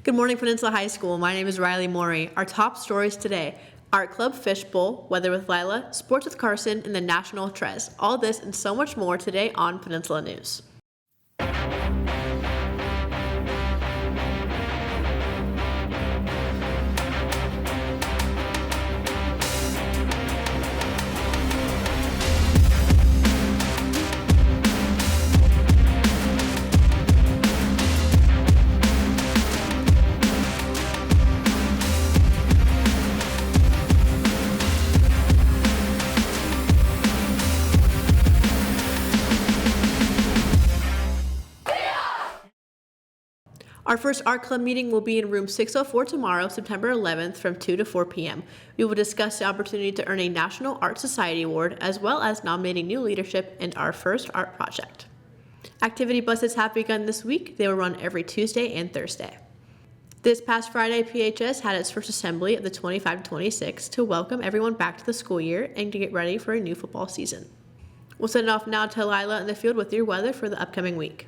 Good morning, Peninsula High School. My name is Riley Morey. Our top stories today: Art Club Fishbowl, Weather with Lila, Sports with Carson, and the National Trez. All this and so much more today on Peninsula News. Our first art club meeting will be in room 604 tomorrow, September 11th from 2 to 4 p.m. We will discuss the opportunity to earn a National Art Society Award, as well as nominating new leadership and our first art project. Activity buses have begun this week. They will run every Tuesday and Thursday. This past Friday, PHS had its first assembly of the 25-26 to welcome everyone back to the school year and to get ready for a new football season. We'll send it off now to Lila in the field with your weather for the upcoming week.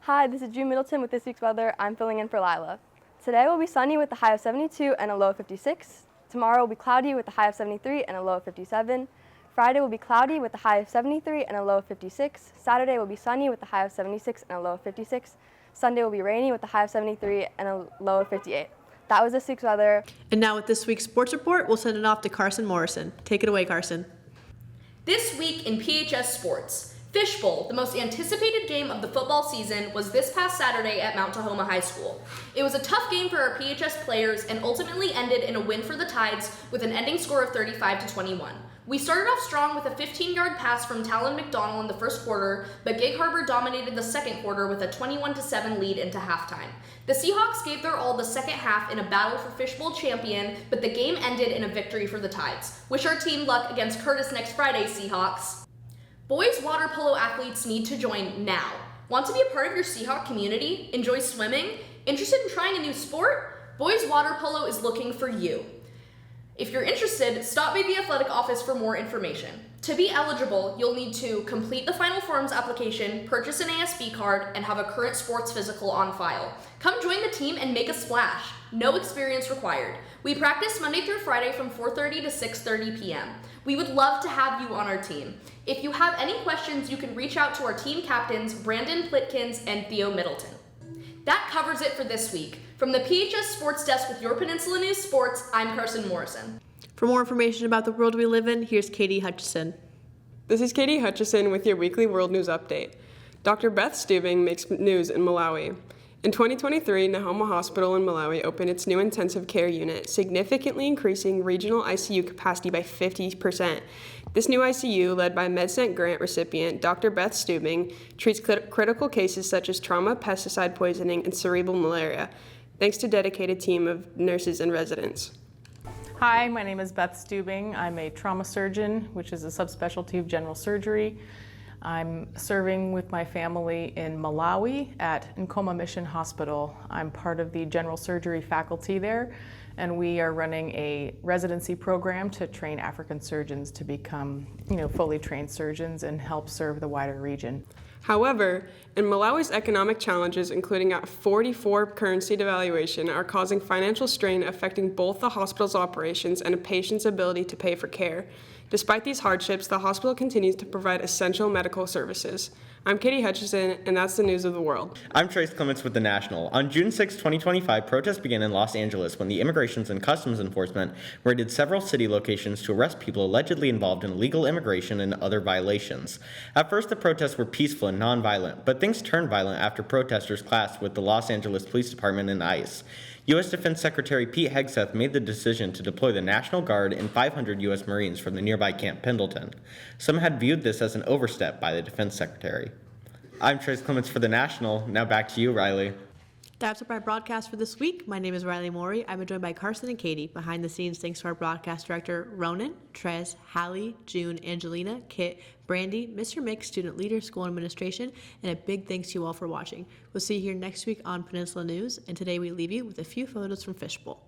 Hi, this is June Middleton with this week's weather. I'm filling in for Lila. Today will be sunny with a high of 72 and a low of 56. Tomorrow will be cloudy with a high of 73 and a low of 57. Friday will be cloudy with a high of 73 and a low of 56. Saturday will be sunny with a high of 76 and a low of 56. Sunday will be rainy with a high of 73 and a low of 58. That was this week's weather. And now with this week's sports report, we'll send it off to Carson Morrison. Take it away, Carson. This week in PHS sports, Fishbowl, the most anticipated game of the football season, was this past Saturday at Mount Tahoma High School. It was a tough game for our PHS players and ultimately ended in a win for the Tides with an ending score of 35-21. We started off strong with a 15-yard pass from Talon McDonald in the first quarter, but Gig Harbor dominated the second quarter with a 21-7 lead into halftime. The Seahawks gave their all the second half in a battle for Fishbowl champion, but the game ended in a victory for the Tides. Wish our team luck against Curtis next Friday, Seahawks. Boys water polo athletes need to join now. Want to be a part of your Seahawk community? Enjoy swimming? Interested in trying a new sport? Boys water polo is looking for you. If you're interested, stop by the athletic office for more information. To be eligible, you'll need to complete the final forms application, purchase an ASB card, and have a current sports physical on file. Come join the team and make a splash. No experience required. We practice Monday through Friday from 4:30 to 6:30 p.m. We would love to have you on our team. If you have any questions, you can reach out to our team captains, Brandon Plitkins and Theo Middleton. That covers it for this week. From the PHS Sports Desk with your Peninsula News Sports, I'm Carson Morrison. For more information about the world we live in, here's Katie Hutchison. This is Katie Hutchison with your weekly world news update. Dr. Beth Stubing makes news in Malawi. In 2023, Nahoma Hospital in Malawi opened its new intensive care unit, significantly increasing regional ICU capacity by 50%. This new ICU, led by MedCent grant recipient Dr. Beth Stubing, treats critical cases such as trauma, pesticide poisoning, and cerebral malaria, thanks to a dedicated team of nurses and residents. Hi, my name is Beth Stubing. I'm a trauma surgeon, which is a subspecialty of general surgery. I'm serving with my family in Malawi at Nkoma Mission Hospital. I'm part of the general surgery faculty there, and we are running a residency program to train African surgeons to become, fully trained surgeons and help serve the wider region. However, in Malawi's economic challenges, including a 44 currency devaluation, are causing financial strain affecting both the hospital's operations and a patient's ability to pay for care. Despite these hardships, the hospital continues to provide essential medical services. I'm Katie Hutchison, and that's the news of the world. I'm Trace Clements with The National. On June 6, 2025, protests began in Los Angeles when the Immigrations and Customs Enforcement raided several city locations to arrest people allegedly involved in illegal immigration and other violations. At first, the protests were peaceful and nonviolent, but things turned violent after protesters clashed with the Los Angeles Police Department and ICE. U.S. Defense Secretary Pete Hegseth made the decision to deploy the National Guard and 500 U.S. Marines from the nearby Camp Pendleton. Some had viewed this as an overstep by the Defense Secretary. I'm Trace Clements for The National. Now back to you, Riley. That's our broadcast for this week. My name is Riley Morey. I'm joined by Carson and Katie. Behind the scenes, thanks to our broadcast director, Ronan, Trez, Hallie, June, Angelina, Kit, Brandy, Mr. Mick, student leader, school administration, and a big thanks to you all for watching. We'll see you here next week on Peninsula News, and today we leave you with a few photos from Fishbowl.